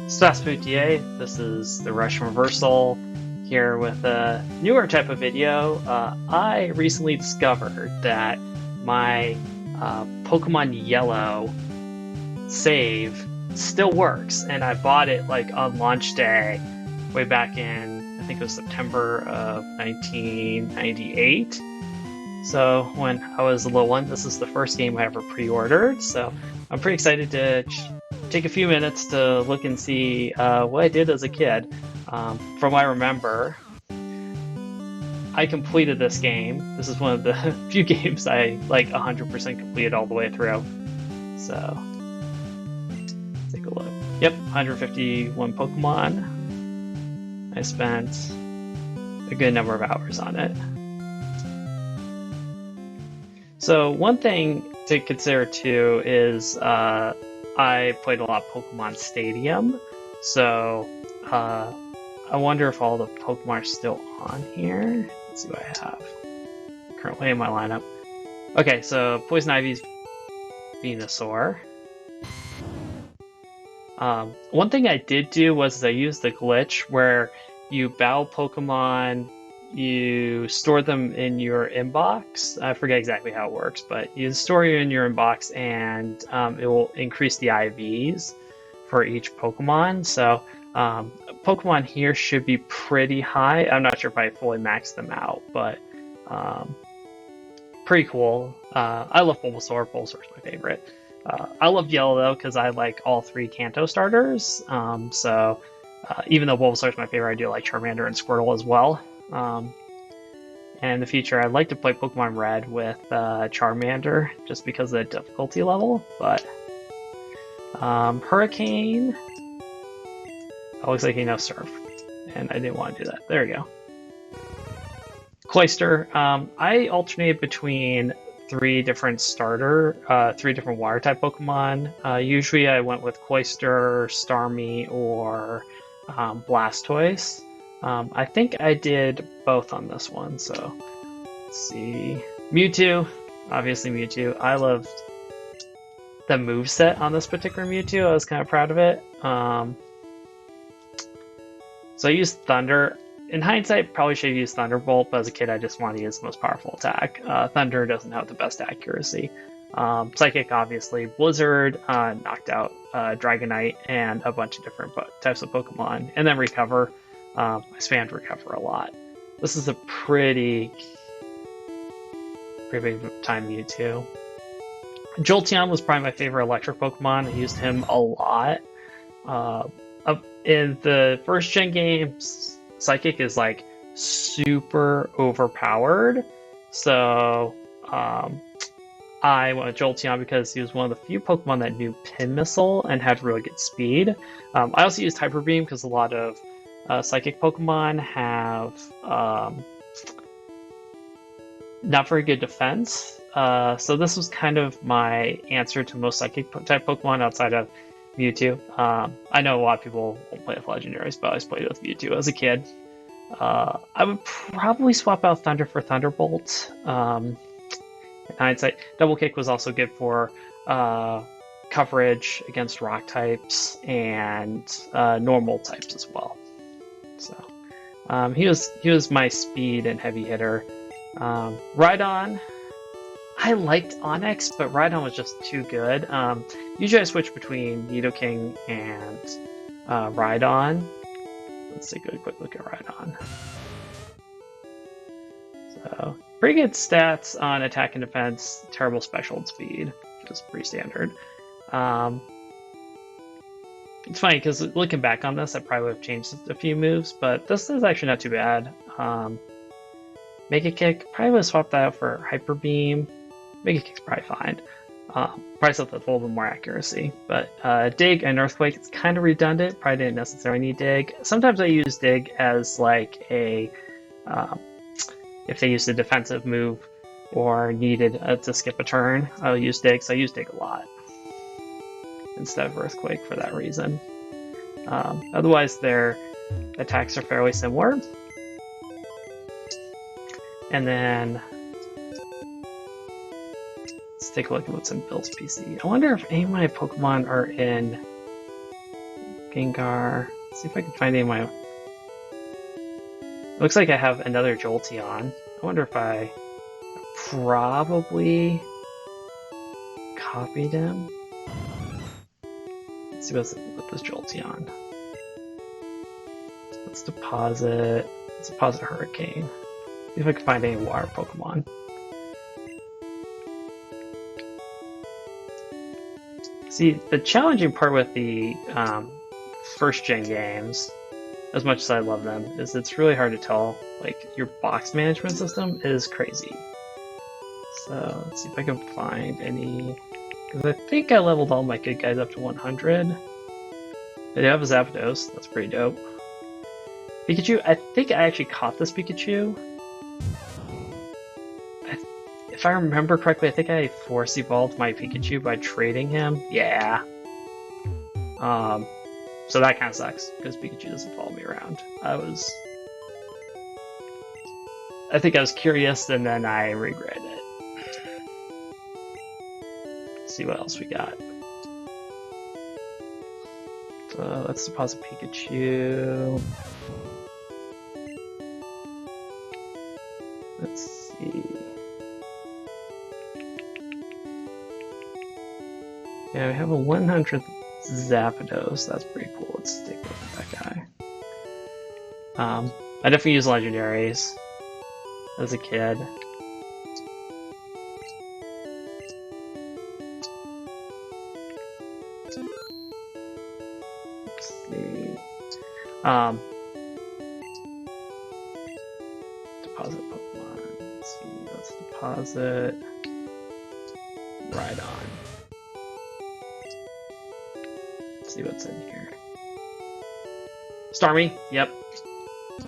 Saspoutier. This is the Russian Reversal here with a newer type of video. I recently discovered that my Pokemon Yellow save still works, and I bought it like on launch day way back in, I think it was September of 1998. So when I was a little one, this is the first game I ever pre-ordered, so I'm pretty excited to take a few minutes to look and see what I did as a kid. From what I remember, I completed this game. This is one of the few games I like 100% completed all the way through. So, take a look. Yep, 151 Pokemon. I spent a good number of hours on it. So one thing to consider too is I played a lot of Pokemon Stadium, so I wonder if all the Pokemon are still on here. Let's see what I have currently in my lineup. Okay, so Poison Ivy's Venusaur. One thing I did do was I used the glitch where you battle Pokemon, you store them in your inbox. I forget exactly how it works, but you store it in your inbox and it will increase the IVs for each Pokemon. So Pokemon here should be pretty high. I'm not sure if I fully maxed them out, but pretty cool. I love Bulbasaur. Bulbasaur's my favorite. I love Yellow though because I like all three Kanto starters. So even though Bulbasaur's my favorite, I do like Charmander and Squirtle as well. And in the future, I'd like to play Pokemon Red with Charmander, just because of the difficulty level, but Hurricane, it looks like he knows Surf, and I didn't want to do that. There we go. Cloyster, I alternated between three different water-type Pokemon. Usually I went with Cloyster, Starmie, or Blastoise. I think I did both on this one, so let's see. Mewtwo, obviously Mewtwo. I loved the moveset on this particular Mewtwo. I was kind of proud of it. So I used Thunder. In hindsight, probably should have used Thunderbolt, but as a kid I just wanted to use the most powerful attack. Thunder doesn't have the best accuracy. Psychic, obviously. Blizzard knocked out Dragonite and a bunch of different types of Pokemon. And then Recover. I spammed Recover a lot. This is a pretty big time Mewtwo. Jolteon was probably my favorite electric Pokemon. I used him a lot. In the first gen games, Psychic is like super overpowered. So I went with Jolteon because he was one of the few Pokemon that knew Pin Missile and had really good speed. I also used Hyper Beam because a lot of Psychic Pokemon have not very good defense. So this was kind of my answer to most Psychic type Pokemon outside of Mewtwo. I know a lot of people won't play with Legendaries, but I always played with Mewtwo as a kid. I would probably swap out Thunder for Thunderbolt. In hindsight, Double Kick was also good for coverage against rock types and normal types as well. So he was my speed and heavy hitter. Rhydon, I liked Onyx, but Rhydon was just too good. Usually I switch between Nidoking and Rhydon. Let's take a quick look at Rhydon. So pretty good stats on attack and defense, terrible special and speed, which is pretty standard. It's funny because looking back on this, I probably would have changed a few moves, but this is actually not too bad. Mega Kick, probably would have swapped that out for Hyper Beam. Mega Kick's probably fine. Probably something with a little bit more accuracy. But Dig and Earthquake, it's kind of redundant. Probably didn't necessarily need Dig. Sometimes I use Dig as like a... if they used a defensive move or needed to skip a turn, I'll use Dig. So I use Dig a lot instead of Earthquake for that reason. Otherwise, their attacks are fairly similar. And then let's take a look at what's in Bill's PC. I wonder if any of my Pokemon are in Gengar. Let's see if I can find any of my... It looks like I have another Jolteon. I wonder if I probably copied him. Let's see what's with this Jolteon. Let's deposit Hurricane. See if I can find any water Pokemon. See, the challenging part with the first-gen games, as much as I love them, is it's really hard to tell. Like, your box management system is crazy. So, let's see if I can find any... Because I think I leveled all my good guys up to 100. I do have a Zapdos, that's pretty dope. Pikachu, I think I actually caught this Pikachu. If I remember correctly, I think I force evolved my Pikachu by trading him. Yeah. So that kind of sucks, because Pikachu doesn't follow me around. I think I was curious, and then I regret it. Let's see what else we got. So let's deposit Pikachu. Let's see. Yeah, we have a 100th Zapdos. That's pretty cool. Let's stick with that guy. I definitely use legendaries as a kid. Let's see. Deposit Pokemon. Let's see. Let's deposit Rhydon. See what's in here. Starmie, yep.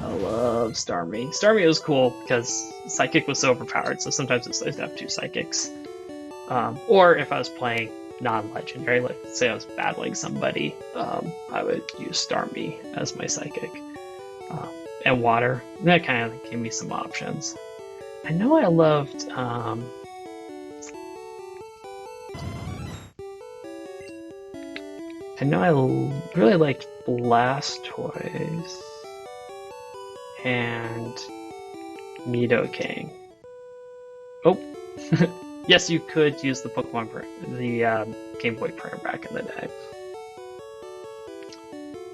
I love Starmie. Starmie was cool because Psychic was so overpowered, so sometimes it's nice to have two Psychics. Or if I was playing non-legendary, like say I was battling somebody, I would use Starmie as my Psychic. And Water, and that kind of gave me some options. I know I loved... I know I really liked Blastoise and Nidoking. Oh, yes, you could use the Game Boy printer back in the day.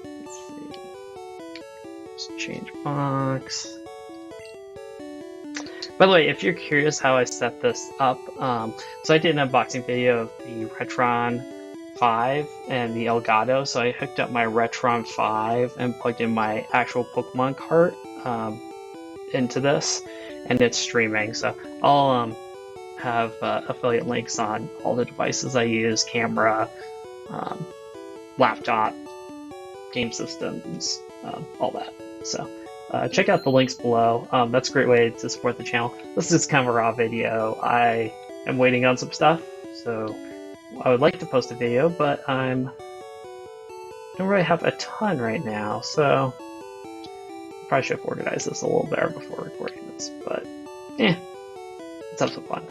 Let's see. Let's change box. By the way, if you're curious how I set this up, so I did an unboxing video of the Retron 5 and the Elgato, so I hooked up my Retron 5 and plugged in my actual Pokemon cart into this, and it's streaming. So I'll have affiliate links on all the devices I use, camera, laptop, game systems, all that. So check out the links below. That's a great way to support the channel. This is kind of a raw video. I am waiting on some stuff, so I would like to post a video, but don't really have a ton right now, so I probably should have organized this a little better before recording this, but let's have some fun.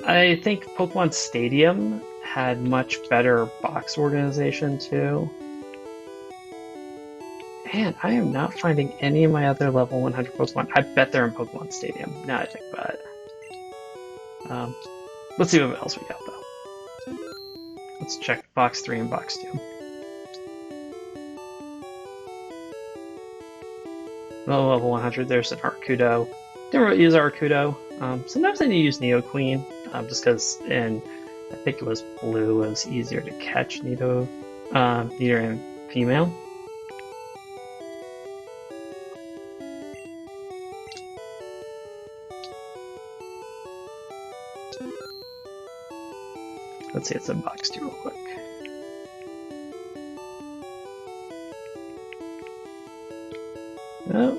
I think Pokemon Stadium had much better box organization too. Man, I am not finding any of my other level 100 Pokemon. I bet they're in Pokemon Stadium, now I think about it. Let's see what else we got, though. Let's check box 3 and box 2. Well, level 100, there's an Arcudo. Didn't really use Arcudo. Sometimes I need to use Nidoqueen, just because I think it was blue, it was easier to catch Nido and female. Let's see, it's in box 2 real quick. Oh,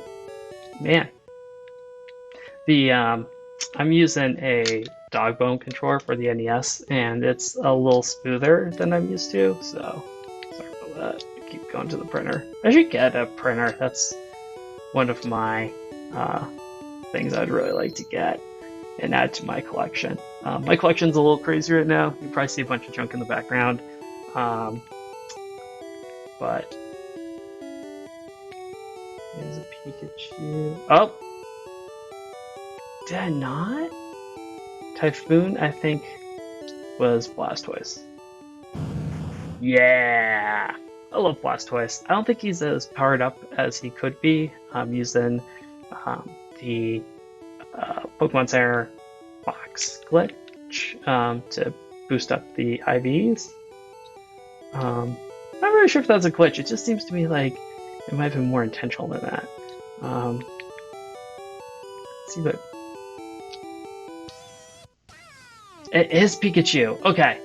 man. I'm using a dog bone controller for the NES, and it's a little smoother than I'm used to, so sorry about that. I keep going to the printer. I should get a printer. That's one of my things I'd really like to get. and add to my collection. My collection's a little crazy right now. You probably see a bunch of junk in the background. But there's a Pikachu. Oh! Did I not? Typhoon, I think, was Blastoise. Yeah! I love Blastoise. I don't think he's as powered up as he could be. I'm using the Pokemon Center box glitch to boost up the IVs. Not really sure if that's a glitch. It just seems to me like it might have been more intentional than that. Let's see what. It is Pikachu. Okay.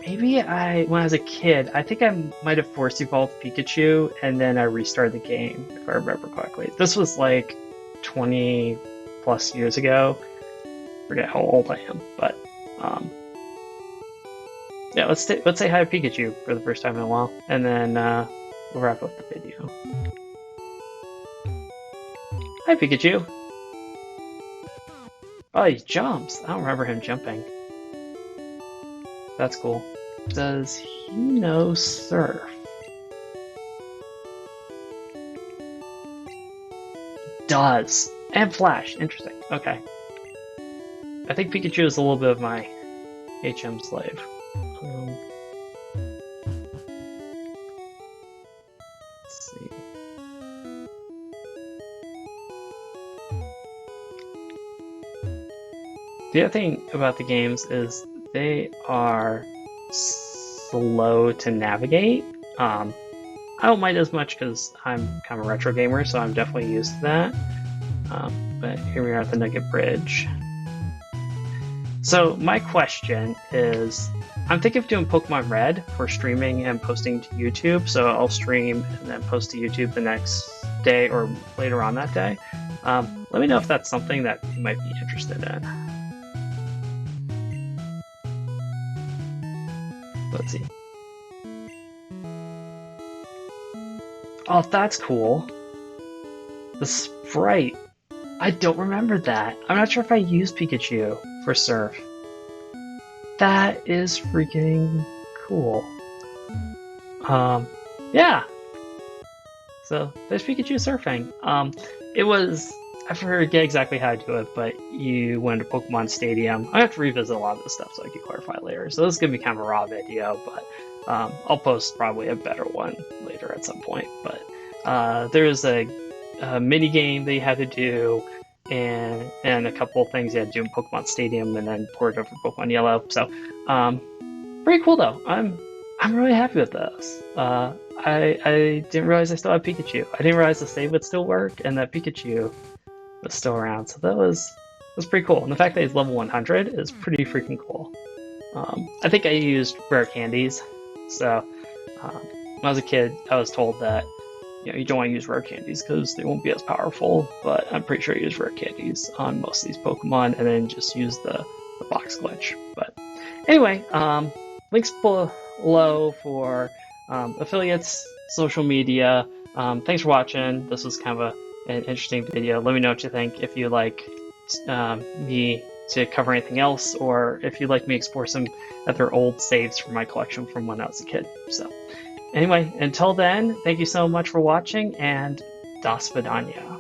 Maybe when I was a kid, I think I might have force evolved Pikachu and then I restarted the game, if I remember correctly. This was like 20 plus years ago. Forget how old I am, but yeah, let's say hi to Pikachu for the first time in a while, and then we'll wrap up the video. Hi, Pikachu. Oh, he jumps. I don't remember him jumping. That's cool. Does he know Surf? Does. And Flash. Interesting. Okay. I think Pikachu is a little bit of my HM slave. Let's see. The other thing about the games is they are slow to navigate. I don't mind as much because I'm kind of a retro gamer, so I'm definitely used to that. But here we are at the Nugget Bridge. So my question is, I'm thinking of doing Pokemon Red for streaming and posting to YouTube. So I'll stream and then post to YouTube the next day or later on that day. Let me know if that's something that you might be interested in. Let's see. Oh, that's cool. The sprite. I don't remember that. I'm not sure if I used Pikachu for Surf. That is freaking cool. Yeah. So there's Pikachu surfing. It was, I forget exactly how to do it, but you went to Pokemon Stadium. I have to revisit a lot of this stuff so I can clarify later. So this is gonna be kind of a raw video, but I'll post probably a better one later at some point. But there's a mini game that you had to do, and a couple of things you had to do in Pokemon Stadium, and then port over Pokemon Yellow. So pretty cool though. I'm really happy with this. I didn't realize I still had Pikachu. I didn't realize the save would still work and that Pikachu was still around. So that was pretty cool. And the fact that he's level 100 is pretty freaking cool. I think I used rare candies. So when I was a kid, I was told that you don't want to use rare candies because they won't be as powerful. But I'm pretty sure I used rare candies on most of these Pokemon and then just use the box glitch. But anyway, links below for affiliates, social media. Thanks for watching. This was kind of an interesting video. Let me know what you think. If you like me to cover anything else, or if you'd like me to explore some other old saves from my collection from when I was a kid. So anyway, until then, thank you so much for watching, and das vidanya.